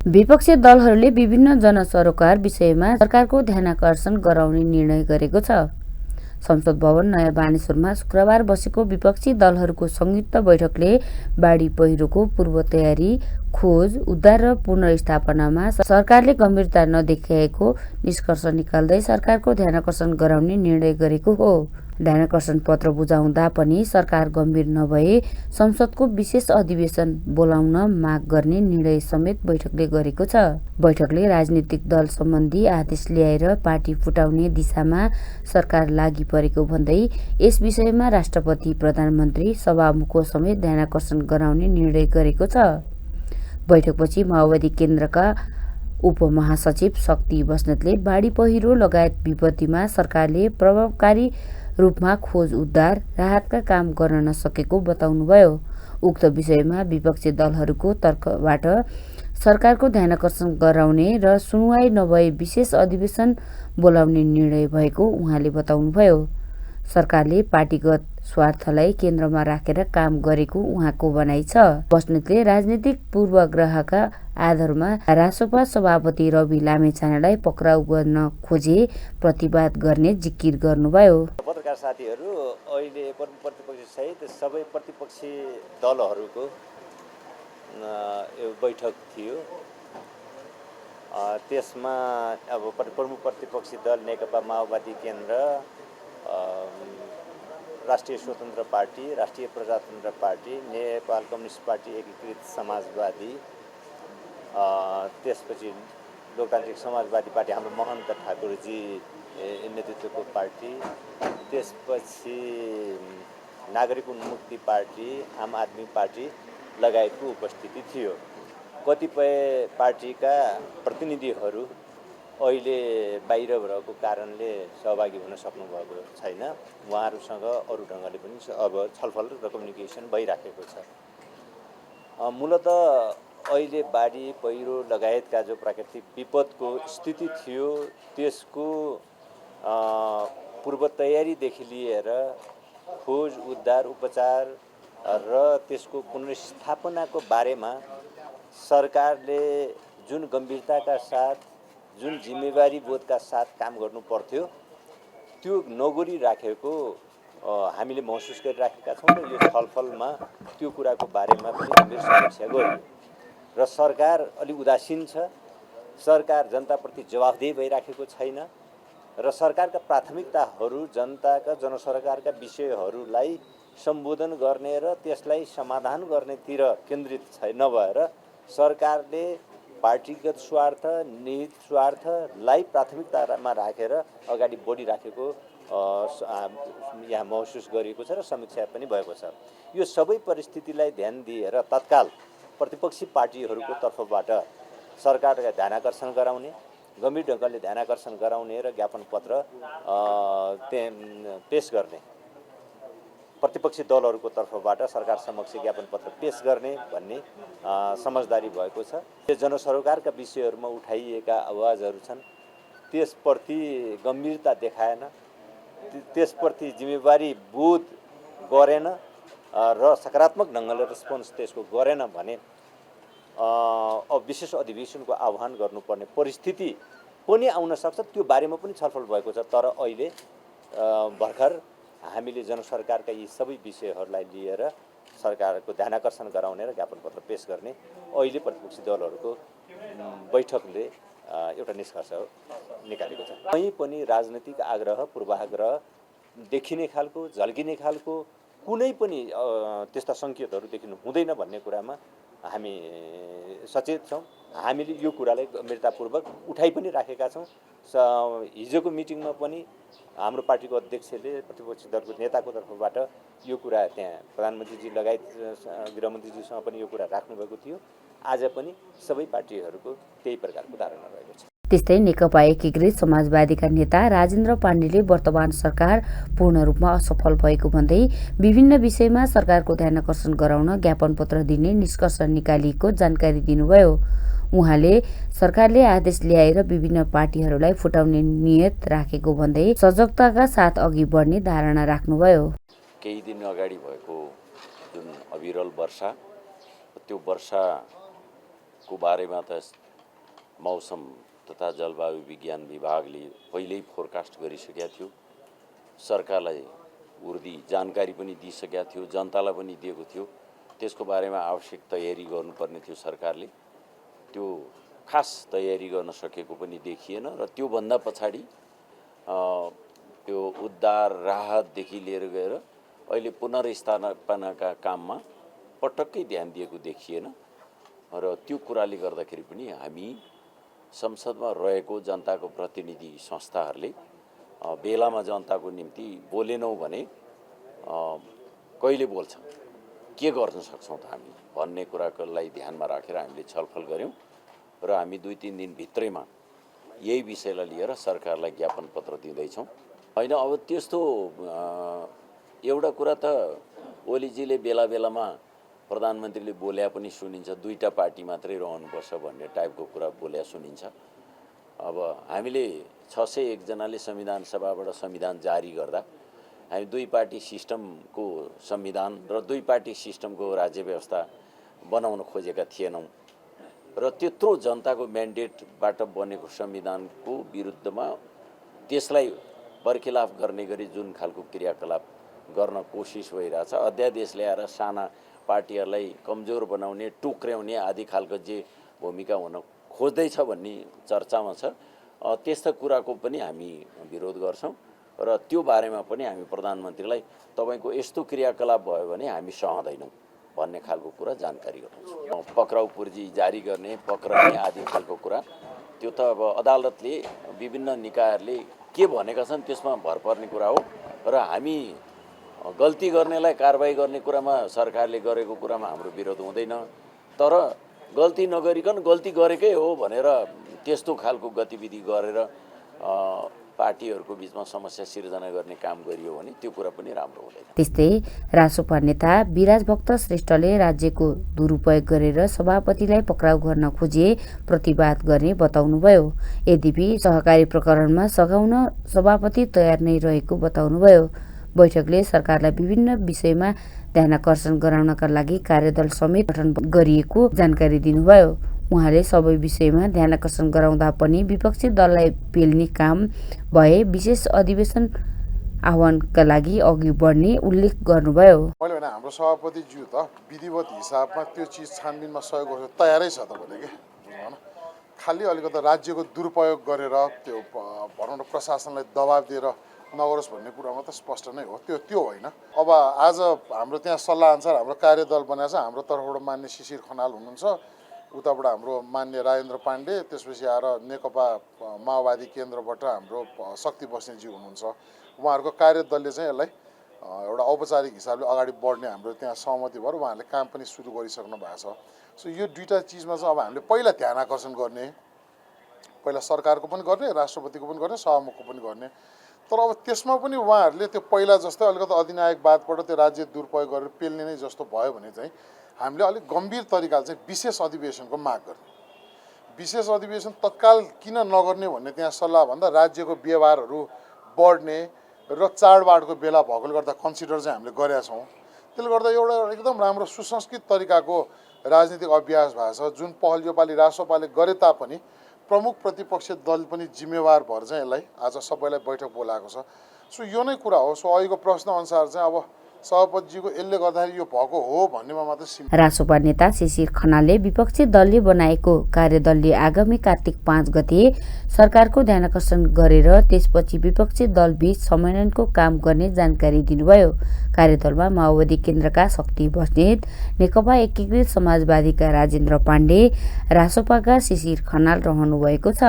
विपक्षी दलहरूले विभिन्न जनसरोकार विषयमा सरकारको ध्यानाकर्षण गराउने निर्णय गरेको छ। संसद भवन नयाँ बानेश्वरमा शुक्रबार बसेको विपक्षी दलहरूको संयुक्त बैठकले बाढी पहिरोको पूर्व तयारी, खोज, उद्धार र पुनर्स्थापनामा सरकारले गम्भीरता नदेखाएको निष्कर्ष निकाल्दै सरकारको ध्यानाकर्षण गराउने निर्णय गरेको हो। ध्यानाकर्षण पत्र बुझाउँदा पनि सरकार गम्भीर नभए संसदको विशेष अधिवेशन बोलाउन माग गर्ने निर्णय समेत बैठकले गरेको छ। बैठकले राजनीतिक दल सम्बन्धी आदेश ल्याएर पार्टी फुटाउने दिशामा सरकार लागि परेको भन्दै यस विषयमा राष्ट्रपति, प्रधानमन्त्री, सभामुखको समेत ध्यानाकर्षण गराउने निर्णय गरेको छ। बैठकपछि माओवादी केन्द्रका उपमहासचिव शक्ति बस्नेतले बाढी पहिरो लगायत विपत्तिमा सरकारले प्रभावकारी रूपमा खोज, उद्धार, राहतका काम गर्न नसकेको बताउनुभयो। उक्त विषयमा विपक्षी दलहरूको तर्कबाट सरकारको ध्यानाकर्षण गराउने र सुनवाई नभए विशेष अधिवेशन बोलाउने निर्णय भएको उहाँले बताउनुभयो। सरकारले पार्टीगत स्वार्थलाई केन्द्रमा राखेर काम गरेको उहाँको भनाइ छ। बस्नेतले राजनीतिक पूर्वाग्रहका आधारमा रासोपा सभापति रवि लामेछानेलाई पक्राउ गर्न खोजे प्रतिवाद गर्ने जिकिर गर्नुभयो। पत्रकार साथीहरू, अहिले प्रतिपक्षी सहित सबै प्रतिपक्षी दलहरूको बैठक थियो। त्यसमा अब प्रमुख प्रतिपक्षी दल नेकपा माओवादी केन्द्र, राष्ट्रिय स्वतन्त्र पार्टी, राष्ट्रिय प्रजातन्त्र पार्टी, नेपाल कम्युनिस्ट पार्टी, एकीकृत समाजवादी, त्यसपछि लोकतान्त्रिक समाजवादी पार्टी हाम्रो महन्त ठाकुरजी नेतृत्वको पार्टी, त्यसपछि नागरिक उन्मुक्ति पार्टी, आम आदमी पार्टी लगायतको उपस्थिति थियो। कतिपय पार्टीका प्रतिनिधिहरू अहिले बाहिर भएको कारणले सहभागी हुन सक्नुभएको छैन। उहाँहरूसँग अरू ढङ्गले पनि अब छलफल र कम्युनिकेसन भइराखेको छ। मूलतः अहिले बाढी पहिरो लगायतका जो प्राकृतिक विपदको स्थिति थियो त्यसको पूर्व तयारीदेखि लिएर खोज, उद्धार, उपचार र त्यसको पुनर्स्थापनाको बारेमा सरकारले जुन गम्भीरताका साथ, जुन जिम्मेवारी बोधका साथ काम गर्नु पर्थ्यो त्यो नगरिराखेको हामीले महसुस गरिराखेका छौँ र यो छलफलमा त्यो कुराको बारेमा पनि गम्भीर समीक्षा गरियो र सरकार अलि उदासीन छ। सरकार जनताप्रति जवाफदेही भइराखेको छैन र सरकारका प्राथमिकताहरू जनताका जनसरकारका विषयहरूलाई सम्बोधन गर्ने र त्यसलाई समाधान गर्नेतिर केन्द्रित नभएर सरकारले पार्टीगत स्वार्थ, निहित स्वार्थलाई प्राथमिकतामा राखेर अगाडि बढिराखेको यहाँ महसुस गरिएको छ र समीक्षा पनि भएको छ। यो सबै परिस्थितिलाई ध्यान दिएर तत्काल प्रतिपक्षी पार्टीहरूको तर्फबाट सरकारका ध्यानाकर्षण गराउने, गम्भीर ढङ्गले ध्यानाकर्षण गराउने र ज्ञापन पत्र पेश गर्ने, प्रतिपक्षी दलहरूको तर्फबाट सरकार समक्ष ज्ञापन पत्र पेश गर्ने भन्ने समझदारी भएको छ। यो जनसरोकारका विषयहरूमा उठाइएका आवाजहरू छन्, त्यसप्रति गम्भीरता देखाएन, त्यसप्रति जिम्मेवारी बोध गरेन र सकारात्मक ढङ्गले रेस्पोन्स त्यसको गरेन भने अब विशेष अधिवेशनको आह्वान गर्नुपर्ने परिस्थिति पनि आउन सक्छ। त्यो बारेमा पनि छलफल भएको छ। तर अहिले भर्खर हामीले जनसरकारका यी सबै विषयहरूलाई लिएर सरकारको ध्यानाकर्षण गराउने र ज्ञापन पत्र पेश गर्ने अहिले प्रतिपक्षी दलहरूको बैठकले एउटा निष्कर्ष निकालेको छ। कहीँ पनि राजनीतिक आग्रह, पूर्वाग्रह देखिने खालको, झल्किने खालको कुनै पनि त्यस्ता सङ्केतहरू देखिनु हुँदैन भन्ने कुरामा हामी सचेत छौँ। हामीले यो कुरालाई गम्भीरतापूर्वक उठाइ पनि राखेका छौँ। हिजोको मिटिङमा पनि हाम्रो पार्टीको अध्यक्षले प्रतिपक्षी दलको नेताको तर्फबाट यो कुरा त्यहाँ प्रधानमन्त्रीजी लगायत गृहमन्त्रीजीसँग पनि यो कुरा राख्नुभएको थियो। आज पनि सबै पार्टीहरूको त्यही प्रकारको धारणा रहेको छ। त्यस्तै नेकपा एकीकृत समाजवादीका नेता राजेन्द्र पाण्डेले वर्तमान सरकार पूर्ण रूपमा असफल भएको भन्दै विभिन्न विषयमा सरकारको ध्यानाकर्षण गराउन ज्ञापन पत्र दिने निष्कर्ष निकालिएको जानकारी दिनुभयो। उहाँले सरकारले आदेश ल्याएर विभिन्न पार्टीहरूलाई फुटाउने नियत राखेको भन्दै सजगताका साथ अघि बढ्ने धारणा राख्नुभयो। केही दिन अगाडि भएको जुन अविरल वर्षा, त्यो वर्षाको बारेमा त मौसम तथा जलवायु विज्ञान विभागले पहिल्यै फोरकास्ट गरिसकेका थियो। सरकारलाई उर्दी जानकारी पनि दिइसकेका थियो, जनतालाई पनि दिएको थियो। त्यसको बारेमा आवश्यक तयारी गर्नुपर्ने थियो सरकारले। त्यो खास तयारी गर्न सकेको पनि देखिएन र त्योभन्दा पछाडि त्यो उद्धार राहतदेखि लिएर गएर अहिले पुनर्स्थापनाका काममा पटक्कै ध्यान दिएको देखिएन र त्यो कुराले गर्दाखेरि पनि हामी संसदमा रहेको जनताको प्रतिनिधि संस्थाहरूले बेलामा जनताको निम्ति बोलेनौँ भने कहिले बोल्छ, के गर्न सक्छौँ त हामी भन्ने कुरालाई ध्यानमा राखेर हामीले छलफल गऱ्यौँ र हामी 2-3 दिन भित्रैमा यही विषयलाई लिएर सरकारलाई ज्ञापन पत्र दिँदैछौँ। होइन, अब त्यस्तो एउटा कुरा त ओलीजीले बेला बेलामा प्रधानमन्त्रीले बोल्या पनि सुनिन्छ, 2टा पार्टी मात्रै रहनुपर्छ भन्ने टाइपको कुरा बोल्या सुनिन्छ। अब हामीले 601 जनाले संविधान सभाबाट संविधान जारी गर्दा हामी 2 पार्टी सिस्टमको संविधान र 2 पार्टी सिस्टमको राज्य व्यवस्था बनाउन खोजेका थिएनौँ र त्यत्रो जनताको म्यान्डेटबाट बनेको संविधानको विरुद्धमा त्यसलाई बर्खिलाफ गर्ने गरी जुन खालको क्रियाकलाप गर्न कोसिस भइरहेछ, अध्यादेश ल्याएर साना पार्टीहरूलाई कमजोर बनाउने, टुक्र्याउने आदि खालको जे भूमिका हुन खोज्दैछ भन्ने चर्चामा छ। त्यस्ता कुराको पनि हामी विरोध गर्छौँ र त्यो बारेमा पनि हामी प्रधानमन्त्रीलाई तपाईँको यस्तो क्रियाकलाप भयो भने हामी सहँदैनौँ भन्ने खालको कुरा जानकारी गराउँछौँ। पक्राउ पूर्जी जारी गर्ने, पक्राउने आदि खालको कुरा त्यो त अब अदालतले विभिन्न निकायहरूले के भनेका छन् त्यसमा भर पर्ने कुरा हो र हामी गल्ती गर्नेलाई कारबाही गर्ने कुरामा सरकारले गरेको कुरामा हाम्रो विरोध हुँदैन, तर गल्ती नगरिकन गल्ती गरेकै हो भनेर त्यस्तो खालको गतिविधि गरेर पार्टीहरूको बिचमा समस्या सिर्जना गर्ने काम गरियो भने त्यो कुरा पनि राम्रो हुँदैन। त्यस्तै रासोपा नेता विराज भक्त श्रेष्ठले राज्यको दुरुपयोग गरेर सभापतिलाई पक्राउ गर्न खोजे प्रतिवाद गर्ने बताउनुभयो। यद्यपि सहकारी प्रकरणमा सघाउन सभापति तयार नै रहेको बताउनुभयो। बैठकले सरकारलाई विभिन्न विषयमा ध्यानाकर्षण गराउनका लागि कार्यदल समेत गठन गरिएको जानकारी दिनुभयो। उहाँले सबै विषयमा ध्यानाकर्षण गराउँदा पनि विपक्षी दललाई पेल्ने काम भए विशेष अधिवेशन आह्वानका लागि अघि बढ्ने उल्लेख गर्नुभयो। मैले भने हाम्रो सभापतिज्यू त विधिवत हिसाबमा त्यो चिज छानबिनमा सहयोग गर्न तयारै छ त भने के हैन, खालि अलिकति राज्यको दुरुपयोग गरेर त्यो भनौँ न प्रशासनलाई दबाब दिएर नगरोस् भन्ने कुरामा त स्पष्ट नै हो। त्यो होइन। अब आज हाम्रो त्यहाँ सल्लाह अनुसार हाम्रो कार्यदल बनाएको छ। हाम्रो तर्फबाट मान्य शिशिर खनाल हुनुहुन्छ, उताबाट हाम्रो मान्य राजेन्द्र पाण्डे, त्यसपछि आएर नेकपा माओवादी केन्द्रबाट हाम्रो शक्ति बस्नेजी हुनुहुन्छ। उहाँहरूको कार्यदलले चाहिँ यसलाई एउटा औपचारिक हिसाबले अगाडि बढ्ने हाम्रो त्यहाँ सहमति भएर उहाँहरूले काम पनि सुरु गरिसक्नु भएको छ। सो यो 2टा चिजमा चाहिँ अब हामीले पहिला ध्यान आकर्षण गर्ने, पहिला सरकारको पनि गर्ने, राष्ट्रपतिको पनि गर्ने, सभामुखको पनि गर्ने। तर अब त्यसमा पनि उहाँहरूले त्यो पहिला जस्तै अलिकति अधिनायकवादबाट त्यो राज्य दुरुपयोग गरेर पेल्ने नै जस्तो भयो भने चाहिँ हामीले अलिक गम्भीर तरिकाले चाहिँ विशेष अधिवेशनको माग गर्ने। विशेष अधिवेशन तत्काल किन नगर्ने भन्ने त्यहाँ सल्लाह भन्दा राज्यको व्यवहारहरू बढ्ने र चाडबाडको बेला भएकोले गर्दा कन्सिडर चाहिँ हामीले गरेका छौँ। त्यसले गर्दा एउटा एकदम राम्रो सुसंस्कृत तरिकाको राजनीतिक अभ्यास भएको छ, जुन पहल योपालि रासोपाले गरे तापनि प्रमुख प्रतिपक्ष दल पनि जिम्मेवार भएर चाहिँ यसलाई आज सबैलाई बैठक बोलाएको छ। सो यो नै कुरा हो। सो अहिलेको प्रश्न अनुसार चाहिँ अब सभापतिजीको यसले गर्दाखेरि यो भएको हो भन्नेमा मात्रै सीमित। रासोपा नेता शिशिर खनालले विपक्षी दलले बनाएको कार्यदलले आगामी कार्तिक 5 गते सरकारको ध्यानाकर्षण गरेर त्यसपछि विपक्षी दलबीच समन्वयनको काम गर्ने जानकारी दिनुभयो। कार्यदलमा माओवादी केन्द्रका शक्ति बस्नेत, नेकपा एकीकृत समाजवादीका राजेन्द्र पाण्डे, रासोपाका शिशिर खनाल रहनु भएको छ।